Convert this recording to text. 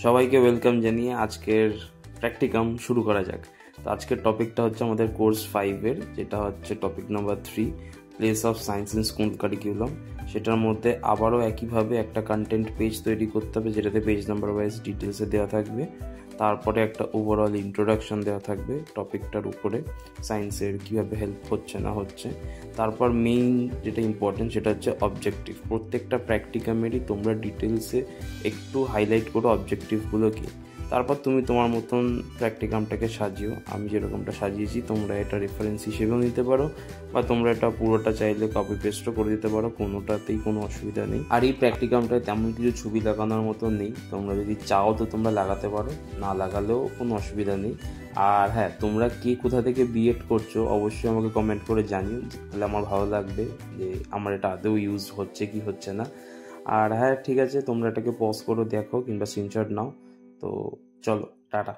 সবাইকে ওয়েলকাম জানিয়ে আজকের প্র্যাকটিকাম শুরু করা যাক। তো আজকের টপিকটা হচ্ছে আমাদের কোর্স 5-এর, যেটা হচ্ছে topic number 3, place of science in school curriculum. সেটার মধ্যে আবারও একইভাবে একটা কন্টেন্ট পেজ তৈরি করতে হবে, যেটাতে পেজ নাম্বার ওয়াইজ ডিটেলসে দেওয়া থাকবে। তারপরে একটা ওভারঅল ইন্ট্রোডাকশন দেওয়া থাকবে টপিকটার উপরে, সায়েন্সের কীভাবে হেল্প হচ্ছে না হচ্ছে। তারপর মেইন যেটা ইম্পর্টেন্ট সেটা হচ্ছে অবজেক্টিভ। প্রত্যেকটা প্র্যাকটিকামেরই তোমরা ডিটেলসে একটু হাইলাইট করো অবজেক্টিভগুলো কি। তারপর তুমি তোমার মতন প্র্যাকটিকামটাকে সাজিও। আমি যেরকমটা সাজিয়েছি তোমরা এটা রেফারেন্স হিসেবেও নিতে পারো, বা তোমরা এটা পুরোটা চাইলে কপি পেস্টও করে দিতে পারো, কোনোটাতেই কোনো অসুবিধা নেই। আর এই প্র্যাকটিকামটায় তেমন কিছু ছবি লাগানোর মতো নেই, তোমরা যদি চাও তো তোমরা লাগাতে পারো, না লাগালেও কোনো অসুবিধা নেই। আর হ্যাঁ, তোমরা কে কোথা থেকে বিএড করছো অবশ্যই আমাকে কমেন্ট করে জানিও, তাহলে আমার ভালো লাগবে যে আমার এটা আদৌ ইউজ হচ্ছে কি হচ্ছে না। আর হ্যাঁ ঠিক আছে, তোমরা এটাকে পজ করে দেখো কিংবা স্ক্রিনশট নাও। তো চলো, টাটা।